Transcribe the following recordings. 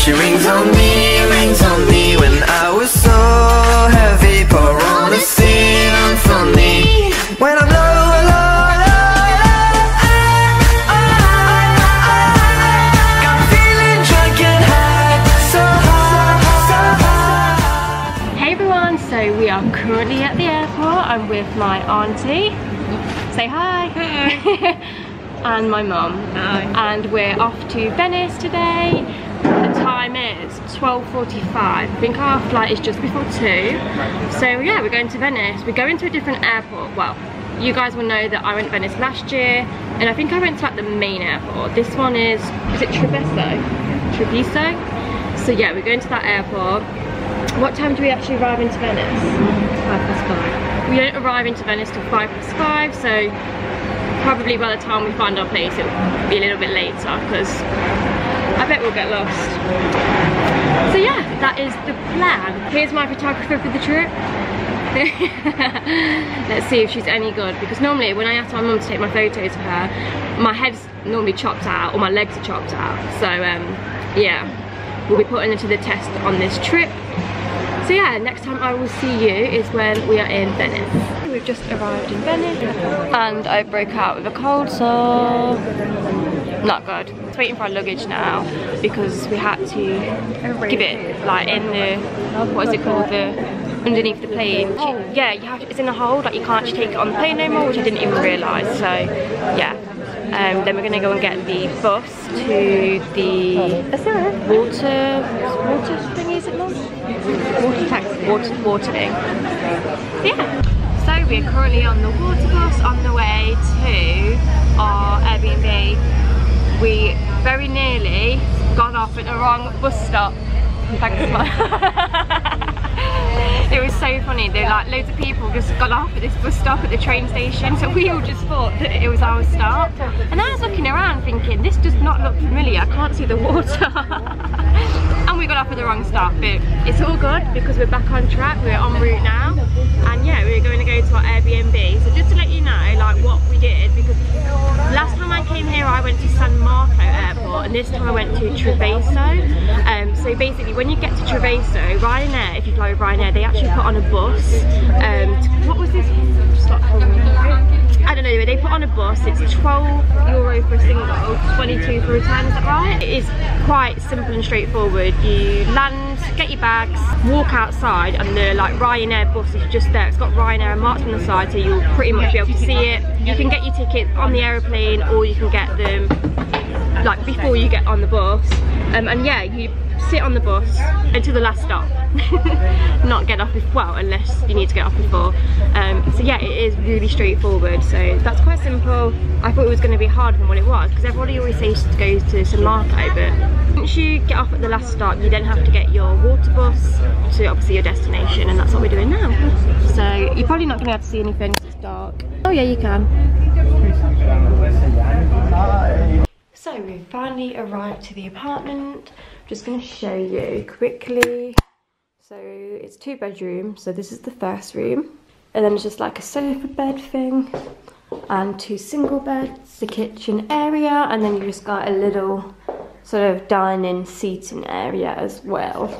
She rings on me when I was so heavy. Pour on a scene unfunny when I'm low. I'm feeling drunk and high, so high. Hey everyone, so we are currently at the airport. I'm with my auntie. Say hi. Hi. And my mum. Hi. And we're off to Venice today. The time is 12:45. I think our flight is just before 2. So yeah, we're going to Venice. We're going to a different airport. Well, you guys will know that I went to Venice last year, and I think I went to like the main airport. This one is it Treviso? So yeah, we're going to that airport. What time do we actually arrive into Venice? 5:05. We don't arrive into Venice till 5:05, so probably by the time we find our place it'll be a little bit later, because I bet we'll get lost. So yeah, that is the plan. Here's my photographer for the trip. Let's see if she's any good, because normally when I ask my mum to take my photos of her, my head's normally chopped out or my legs are chopped out. So yeah, we'll be putting her to the test on this trip. So yeah, next time I will see you is when we are in Venice. We've just arrived in Venice and I broke out with a cold, so not good. It's waiting for our luggage now because we had to give it like in the, what is it called, the underneath the plane. Yeah, you have to, it's in a hold, like you can't actually take it on the plane no more, which I didn't even realise. So yeah, then we're gonna go and get the bus to the water thing, is it not? Water taxi. Water thing. Yeah. So we're currently on the water bus on the way to our Airbnb. We very nearly got off at the wrong bus stop. Thanks, Mum. It was so funny. There were like loads of people just got off at this bus stop at the train station, so we all just thought that it was our stop. And I was looking around thinking, this does not look familiar. I can't see the water. And we got off at the wrong stop, but it's all good because we're back on track. We're en route now, and yeah, we're going to go to our Airbnb. So just to let you know, like what we did, because last time I came here, I went to San Marco Airport, and this time I went to Treviso. So basically, when you get to Treviso, Ryanair, if you fly with Ryanair, they actually put on a bus. What was this? I don't know, they put on a bus. It's €12 for a single, 22 for a return, is that right? It is quite simple and straightforward. You land, get your bags, walk outside, and the like Ryanair bus is just there. It's got Ryanair marked on the side, so you'll pretty much be able to see it. You can get your tickets on the aeroplane, or you can get them like before you get on the bus. And yeah, you sit on the bus until the last stop. Not get off well, unless you need to get off before. So yeah, it is really straightforward, so that's quite simple. I thought it was going to be harder than what it was, because everybody always says to go to San Marco, but once you get off at the last stop, you then have to get your water bus to obviously your destination, and that's what we're doing now. So you're probably not going to be able to see anything because it's dark. Oh yeah, you can. So we've finally arrived to the apartment. Just going to show you quickly. So it's 2 bedrooms, so this is the first room, and then it's just like a sofa bed thing and 2 single beds, the kitchen area, and then you just got a little sort of dining seating area as well.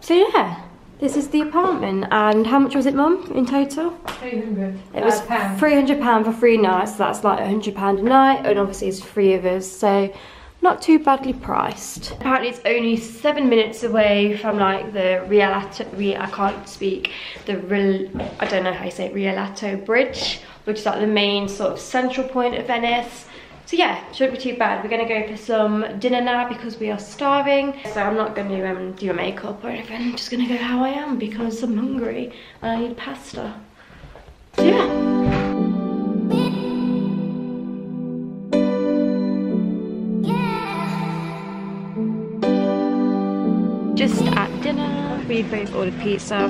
So yeah, this is the apartment. And how much was it, Mum, in total? 300. It was £300 for 3 nights, so that's like £100 a night, and obviously it's 3 of us, so not too badly priced. Apparently it's only 7 minutes away from like the I don't know how you say it, Rialto Bridge, which is like the main sort of central point of Venice. So yeah, shouldn't be too bad. We're gonna go for some dinner now because we are starving. So I'm not gonna do a makeup or anything. I'm just gonna go how I am because I'm hungry and I need pasta. So yeah. Just at dinner, we both ordered pizza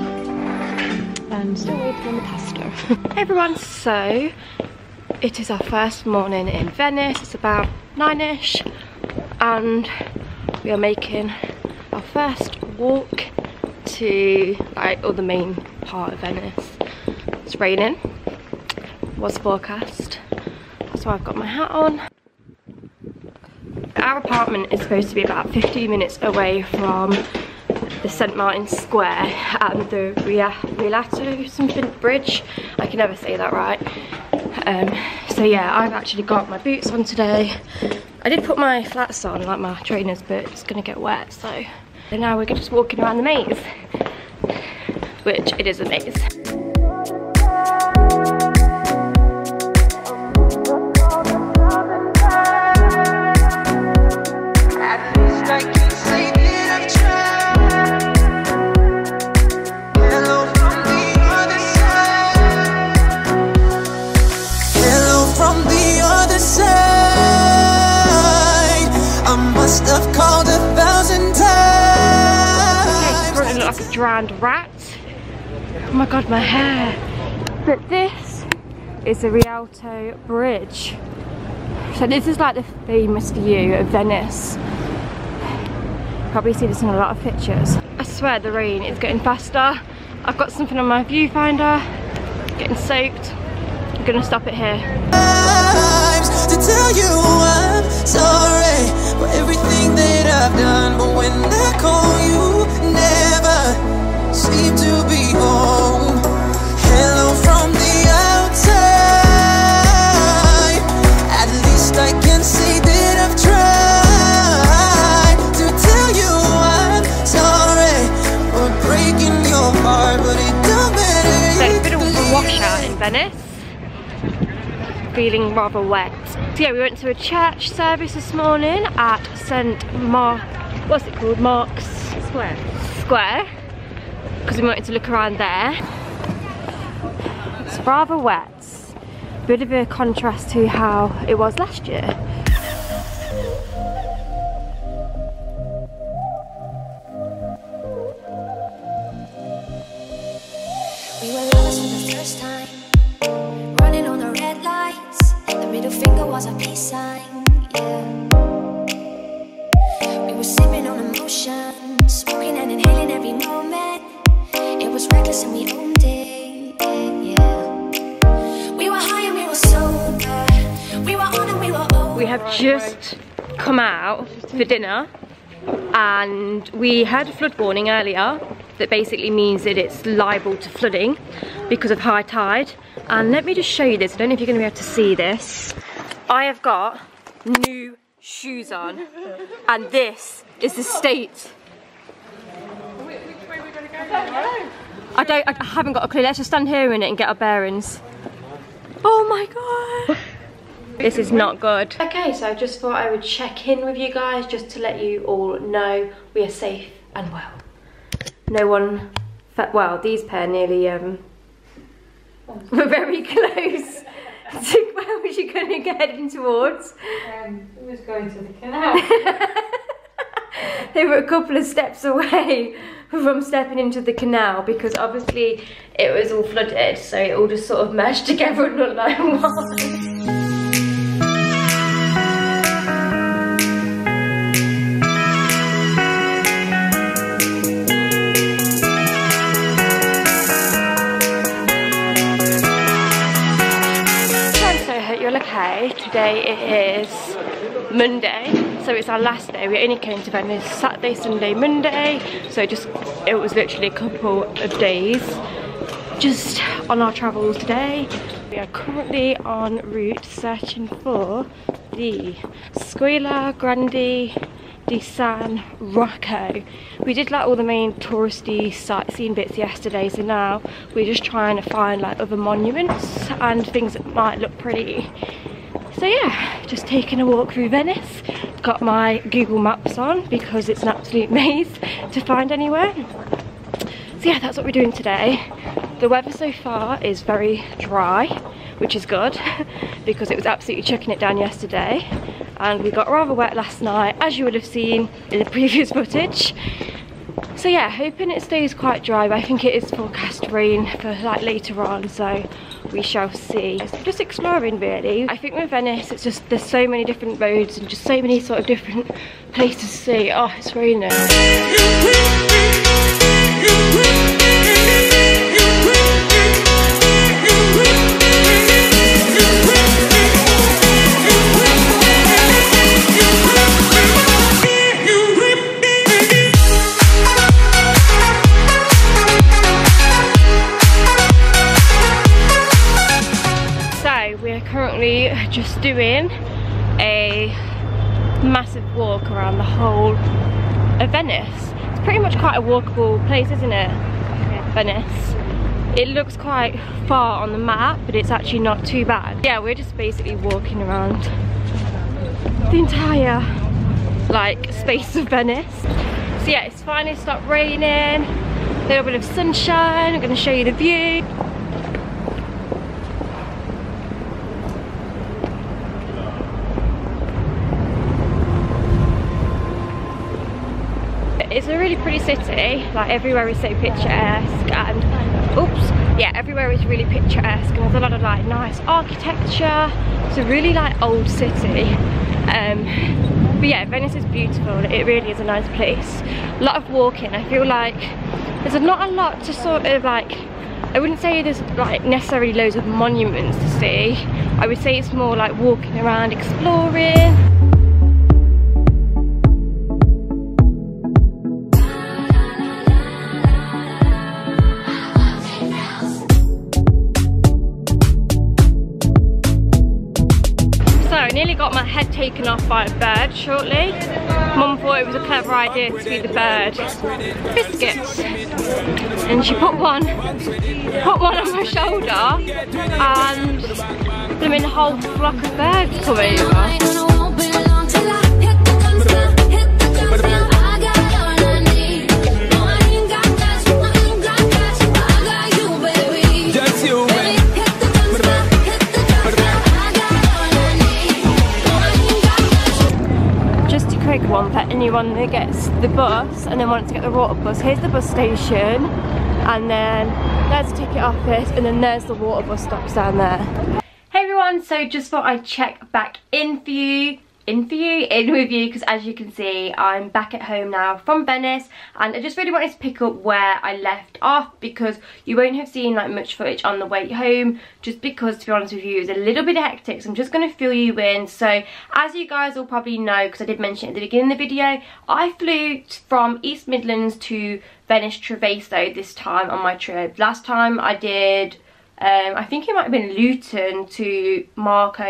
and still waiting on the pasta. Hey everyone, so it is our first morning in Venice. It's about 9ish and we are making our first walk to like the main part of Venice. It's raining, was forecast, so I've got my hat on. Our apartment is supposed to be about 15 minutes away from the St Martin's Square and the Rialto something bridge. I can never say that right. So yeah, I've actually got my boots on today. I did put my flats on, like my trainers, but it's gonna get wet, so now we're just walking around the maze, which it is a maze. Like a drowned rat. Oh my god, my hair. But this is the Rialto Bridge. So this is like the famous view of Venice. Probably see this in a lot of pictures. I swear the rain is getting faster. I've got something on my viewfinder, getting soaked. I'm gonna stop it here. To tell you I'm sorry for everything that I've done, but when I call you, never seem to be home. Hello from the outside. At least I can say that I've tried to tell you I'm sorry for breaking your heart, but it don't matter. So it's been a washout in Venice. Feeling rather wet. So yeah, we went to a church service this morning at what's it called? Mark's Square. Because we wanted to look around there. It's rather wet. Bit of a contrast to how it was last year. We were lovers for the first time, running on the red lights. The middle finger was a peace sign, yeah. We were sipping on emotion, smoking and inhaling every moment. It was reckless and we owned it, yeah. We were high and we were sober. We were on and we were over. We have just come out for dinner and we had a flood warning earlier that basically means that it's liable to flooding because of high tide. And let me just show you this. I don't know if you're going to be able to see this. I have got new shoes on and this is the state. Which way are we going to go now? I haven't got a clue. Let's just stand here a minute and get our bearings. Oh my god. This is not good. Okay, so I just thought I would check in with you guys just to let you all know we are safe and well. No one, well, these pair nearly were very close to where was you going to get heading towards? It was going to the canal. They were a couple of steps away from stepping into the canal because obviously it was all flooded, so it all just sort of meshed together and looked like one. Okay, today it is Monday, so it's our last day. We only came to Venice Saturday, Sunday, Monday, so it was literally a couple of days just on our travels today. We are currently en route searching for the Scuola Grande di San Rocco. We did like all the main touristy sightseeing bits yesterday, so now we're just trying to find like other monuments and things that might look pretty. So yeah, just taking a walk through Venice. Got my Google Maps on because it's an absolute maze to find anywhere. So yeah, that's what we're doing today. The weather so far is very dry, which is good because it was absolutely chucking it down yesterday. And we got rather wet last night, as you would have seen in the previous footage. So yeah, hoping it stays quite dry, but I think it is forecast rain for like later on, so we shall see. So just exploring really. I think with Venice, it's just, there's so many different roads and just so many sort of different places to see. Oh, it's raining. doing a massive walk around the whole of Venice. It's pretty much quite a walkable place, isn't it? Yeah. Venice. It looks quite far on the map, but it's actually not too bad. Yeah, we're just basically walking around the entire like space of Venice. So yeah, it's finally stopped raining, a little bit of sunshine. I'm going to show you the view. It's a really pretty city, like everywhere is so picturesque, and yeah, everywhere is really picturesque, and there's a lot of like nice architecture. It's a really like old city. But yeah, Venice is beautiful. It really is a nice place. A lot of walking. I feel like there's not a lot to sort of like, I wouldn't say there's like necessarily loads of monuments to see. I would say it's more like walking around, exploring. I nearly got my head taken off by a bird shortly. Mum thought it was a clever idea to feed the bird biscuits, and she put one on my shoulder, and I mean, the whole flock of birds come over. Quick one for anyone that gets the bus and then wants to get the water bus. Here's the bus station, and then there's the ticket office, and then there's the water bus stops down there. Hey everyone, so just thought I'd check back in with you, because as you can see, I'm back at home now from Venice, and I just really wanted to pick up where I left off, because you won't have seen like much footage on the way home, just because, to be honest with you, it was a little bit hectic. So I'm just going to fill you in. So as you guys will probably know, because I did mention it at the beginning of the video, I flew from East Midlands to Venice Treviso this time on my trip. Last time I did I think it might have been Luton to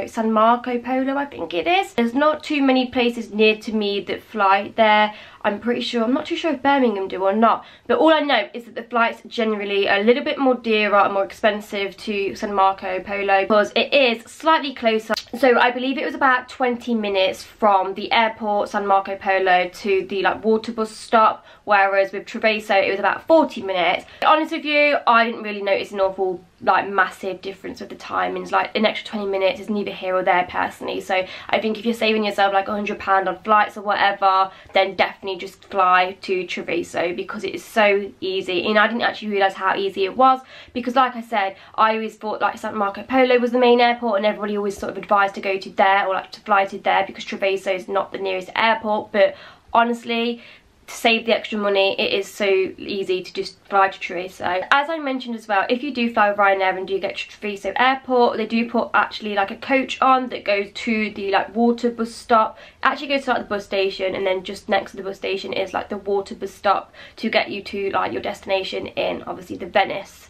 San Marco Polo, I think it is. There's not too many places near to me that fly there. I'm pretty sure, I'm not too sure if Birmingham do or not, but all I know is that the flights generally are a little bit more dearer and more expensive to San Marco Polo, because it is slightly closer. So I believe it was about 20 minutes from the airport, San Marco Polo, to the like water bus stop, whereas with Treviso it was about 40 minutes. To be honest with you, I didn't really notice an awful like massive difference with the timings. Like an extra 20 minutes is neither here or there personally. So I think if you're saving yourself like £100 on flights or whatever, then definitely just fly to Treviso, because it is so easy. And I didn't actually realise how easy it was, because like I said, I always thought like San Marco Polo was the main airport, and everybody always sort of advised to go to there, or like to fly to there, because Treviso is not the nearest airport. But honestly, to save the extra money, it is so easy to just fly to Treviso. As I mentioned as well, if you do fly with Ryanair and do get to Treviso airport, they do put actually like a coach on that goes to the like water bus stop. It actually goes to like the bus station, and then just next to the bus station is like the water bus stop to get you to like your destination in obviously the Venice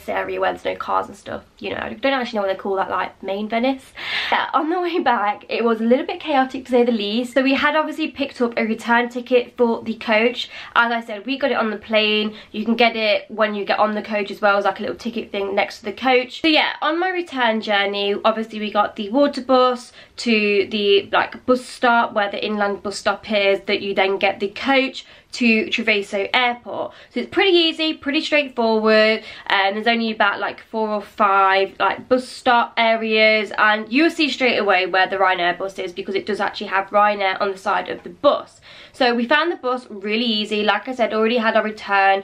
area where there's no cars and stuff. You know, I don't actually know what they call that, like main Venice. Yeah, on the way back it was a little bit chaotic to say the least. So we had obviously picked up a return ticket for the coach. As I said, we got it on the plane. You can get it when you get on the coach as well, as like a little ticket thing next to the coach. So yeah, on my return journey, obviously we got the water bus to the like bus stop where the inland bus stop is, that you then get the coach to Treviso airport. So it's pretty easy, pretty straightforward, and there's only about like 4 or 5 like bus stop areas, and you'll see straight away where the Ryanair bus is, because it does actually have Ryanair on the side of the bus. So we found the bus really easy. Like I said, already had our return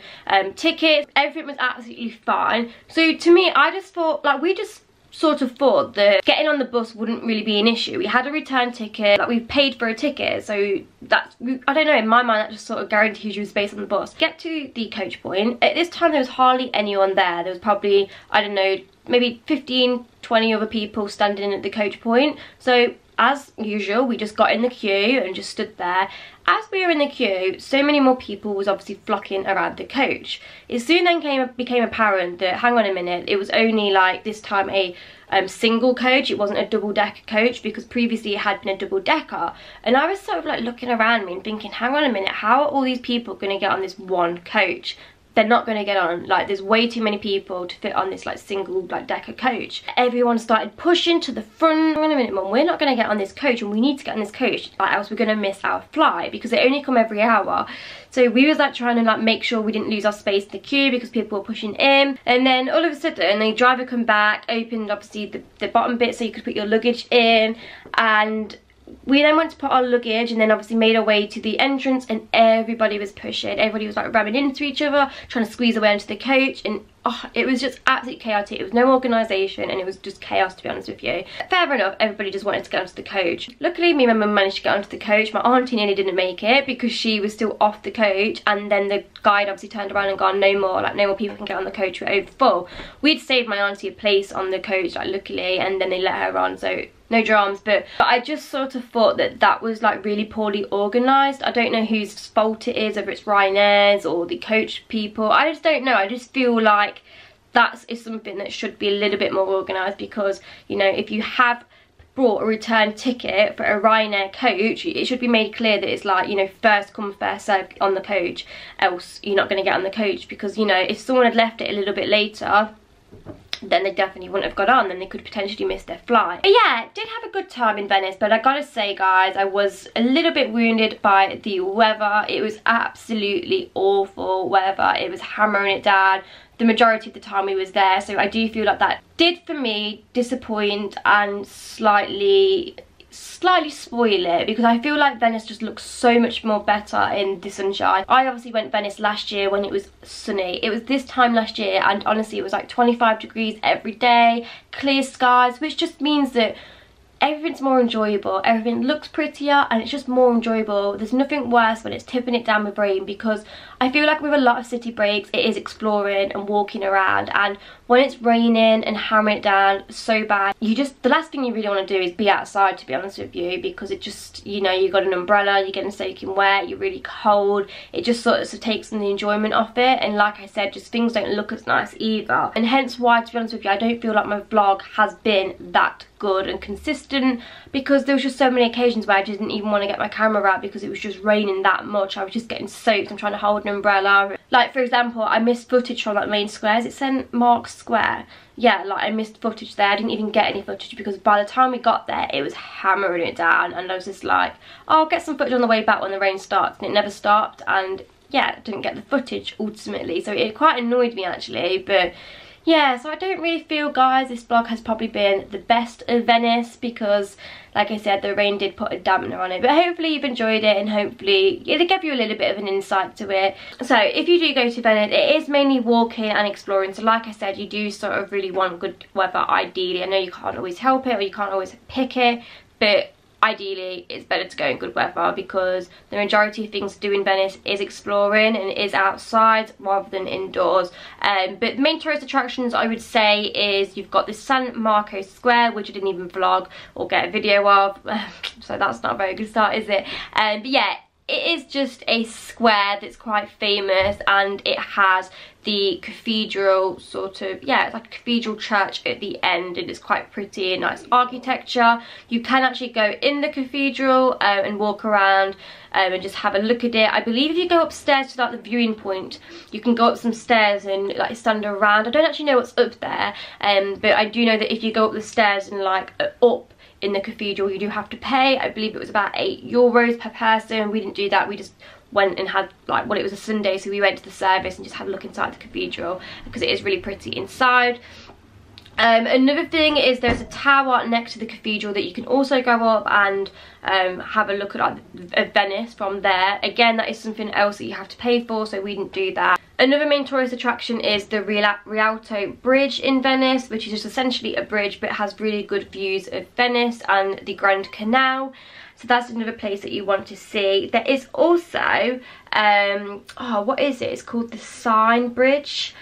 tickets, everything was absolutely fine. So to me, I just thought, like, we just sort of thought that getting on the bus wouldn't really be an issue. We had a return ticket, like we paid for a ticket, so that's, I don't know, in my mind that just sort of guarantees you space on the bus. Get to the coach point. At this time there was hardly anyone there. There was probably, I don't know, maybe 15, 20 other people standing at the coach point. So as usual, we just got in the queue and just stood there. As we were in the queue, so many more people was obviously flocking around the coach. It soon then became apparent that, hang on a minute, it was only like this time a single coach. It wasn't a double-decker coach, because previously it had been a double-decker. And I was sort of like looking around me and thinking, hang on a minute, how are all these people going to get on this one coach? They're not going to get on. Like, there's way too many people to fit on this like single like decker coach. Everyone started pushing to the front. Hang on a minute, Mum, we're not going to get on this coach, and we need to get on this coach, like, else we're going to miss our flight, because they only come every hour. So we was like trying to like make sure we didn't lose our space in the queue, because people were pushing in. And then all of a sudden the driver come back, opened obviously the bottom bit so you could put your luggage in, and we then went to put our luggage, and then obviously made our way to the entrance, and everybody was pushing. Everybody was like ramming into each other, trying to squeeze away into the coach, and oh, it was just absolutely chaotic. It was no organisation, and it was just chaos, to be honest with you. Fair enough, everybody just wanted to get onto the coach. Luckily, me and my mum managed to get onto the coach. My auntie nearly didn't make it because she was still off the coach, and then the guide obviously turned around and gone, no more people can get on the coach, we're over full. We'd saved my auntie a place on the coach, like, luckily, and then they let her on, so no dramas. But I just sort of thought that was like really poorly organised. I don't know whose fault it is, whether it's Ryanair's or the coach people. I just don't know. I just feel like that is something that should be a little bit more organised, because, you know, if you have brought a return ticket for a Ryanair coach, it should be made clear that it's like, you know, first come first served on the coach, else you're not going to get on the coach. Because, you know, if someone had left it a little bit later, then they definitely wouldn't have got on, then they could potentially miss their flight. But yeah, did have a good time in Venice, but I gotta say, guys, I was a little bit wounded by the weather. It was absolutely awful weather. It was hammering it down the majority of the time we was there, so I do feel like that did, for me, disappoint and slightly spoil it, because I feel like Venice just looks so much more better in the sunshine. I obviously went Venice last year when it was sunny. It was this time last year, and honestly it was like 25 degrees every day, clear skies, which just means that everything's more enjoyable, everything looks prettier, and it's just more enjoyable. There's nothing worse when it's tipping it down with rain, because I feel like with a lot of city breaks it is exploring and walking around, and when it's raining and hammering it down so bad, the last thing you really want to do is be outside, to be honest with you, because it just, you know, you got an umbrella, you're getting soaking wet, you're really cold. It just sort of takes some of the enjoyment off it, and like I said, just things don't look as nice either. And hence why, to be honest with you, I don't feel like my vlog has been that good and consistent, because there was just so many occasions where I didn't even want to get my camera out because it was just raining that much. I was just getting soaked and trying to hold an umbrella. Like, for example, I missed footage from like main squares. It's St Mark's Square. Yeah, like, I missed footage there. I didn't even get any footage because by the time we got there it was hammering it down, and I was just like, oh, I'll get some footage on the way back when the rain starts, and it never stopped, and yeah, didn't get the footage ultimately, so it quite annoyed me actually. But yeah, so I don't really feel, guys, this vlog has probably been the best of Venice, because like I said, the rain did put a dampener on it. But hopefully you've enjoyed it, and hopefully it'll give you a little bit of an insight to it. So if you do go to Venice, it is mainly walking and exploring. So like I said, you do sort of really want good weather ideally. I know you can't always help it, or you can't always pick it, but ideally it's better to go in good weather, because the majority of things to do in Venice is exploring and is outside rather than indoors. But the main tourist attractions, I would say, is you've got the San Marco Square, which I didn't even vlog or get a video of, so that's not a very good start, is it? But yeah, it is just a square that's quite famous, and it has the cathedral sort of, yeah, it's like a cathedral church at the end, and it's quite pretty and nice architecture. You can actually go in the cathedral and walk around and just have a look at it. I believe if you go upstairs to like the viewing point, you can go up some stairs and like stand around. I don't actually know what's up there, but I do know that if you go up the stairs and like up in the cathedral, you do have to pay. I believe it was about €8 per person. We didn't do that. We just went and had, like, well, it was a Sunday, so we went to the service and just had a look inside the cathedral, because it is really pretty inside. Another thing is there's a tower next to the cathedral that you can also go up and have a look at Venice from there. Again, that is something else that you have to pay for, so we didn't do that. Another main tourist attraction is the Rialto Bridge in Venice, which is just essentially a bridge but has really good views of Venice and the Grand Canal. So that's another place that you want to see. There is also, oh, what is it? It's called the Sign Bridge.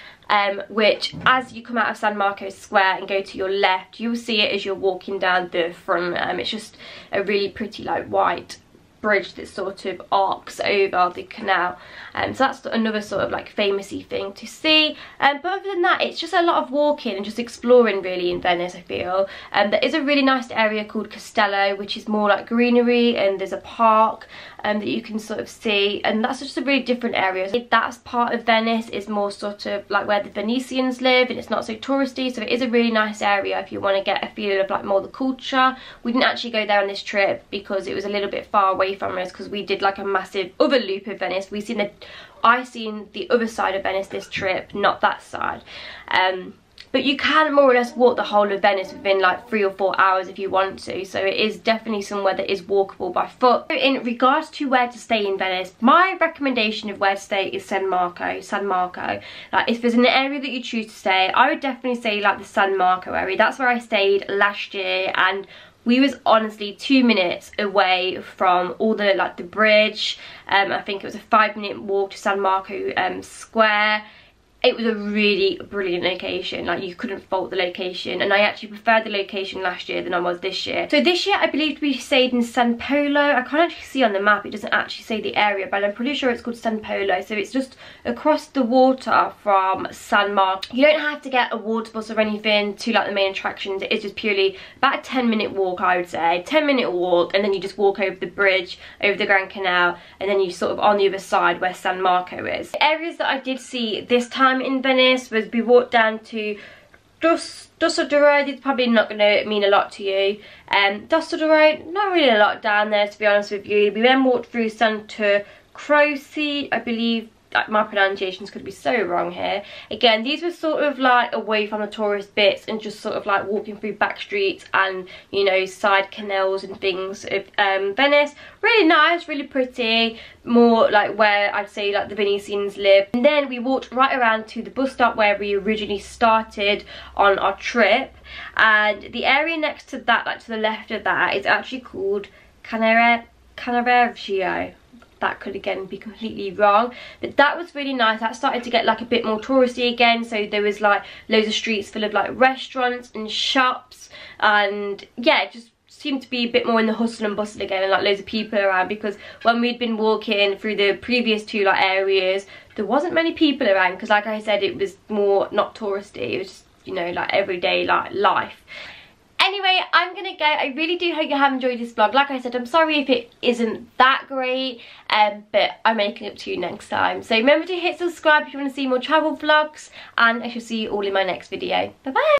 which as you come out of San Marco Square and go to your left, you'll see it as you're walking down the front. It's just a really pretty like white bridge that sort of arcs over the canal, so that's another sort of like famousy thing to see. But other than that, it's just a lot of walking and just exploring really in Venice, I feel. There is a really nice area called Castello, which is more like greenery, and there's a park that you can sort of see, and that's just a really different area. That's part of Venice, is more sort of like where the Venetians live, and it's not so touristy, so it is a really nice area if you want to get a feel of like more the culture. We didn't actually go there on this trip because it was a little bit far away from us, because we did like a massive other loop of Venice. I seen the other side of Venice this trip, not that side. But you can more or less walk the whole of Venice within like 3 or 4 hours if you want to, so it is definitely somewhere that is walkable by foot. In regards to where to stay in Venice, my recommendation of where to stay is San Marco. Like if there's an area that you choose to stay, I would definitely say like the San Marco area. That's where I stayed last year, and we was honestly 2 minutes away from all the like the bridge. I think it was a 5-minute walk to San Marco Square. It was a really brilliant location, like you couldn't fault the location, and I actually preferred the location last year than I was this year. So this year I believe we stayed in San Polo. I can't actually see on the map, it doesn't actually say the area, but I'm pretty sure it's called San Polo, so it's just across the water from San Marco. You don't have to get a water bus or anything to like the main attractions. It is just purely about a 10-minute walk, I would say. 10-minute walk, and then you just walk over the bridge, over the Grand Canal, and then you sort of on the other side where San Marco is. The areas that I did see this time in Venice was we walked down to Dossodoro. It's probably not going to mean a lot to you. Dossodoro, not really a lot down there, to be honest with you. We then walked through Santa Croce, I believe. Like, my pronunciations could be so wrong here. Again, these were sort of like away from the tourist bits and just sort of like walking through back streets and, you know, side canals and things of Venice. Really nice, really pretty, more like where I'd say like the Venetians live. And then we walked right around to the bus stop where we originally started on our trip, and the area next to that, like to the left of that, is actually called Cannaregio. That could again be completely wrong, but that was really nice. That started to get like a bit more touristy again, so there was like loads of streets full of like restaurants and shops, and yeah, it just seemed to be a bit more in the hustle and bustle again, and like loads of people around, because when we'd been walking through the previous two like areas, there wasn't many people around, because like I said, it was more not touristy, it was just, you know, like everyday like life. Anyway, I'm gonna go. I really do hope you have enjoyed this vlog. Like I said, I'm sorry if it isn't that great, but I'm making it up to you next time. So remember to hit subscribe if you want to see more travel vlogs, and I shall see you all in my next video. Bye bye.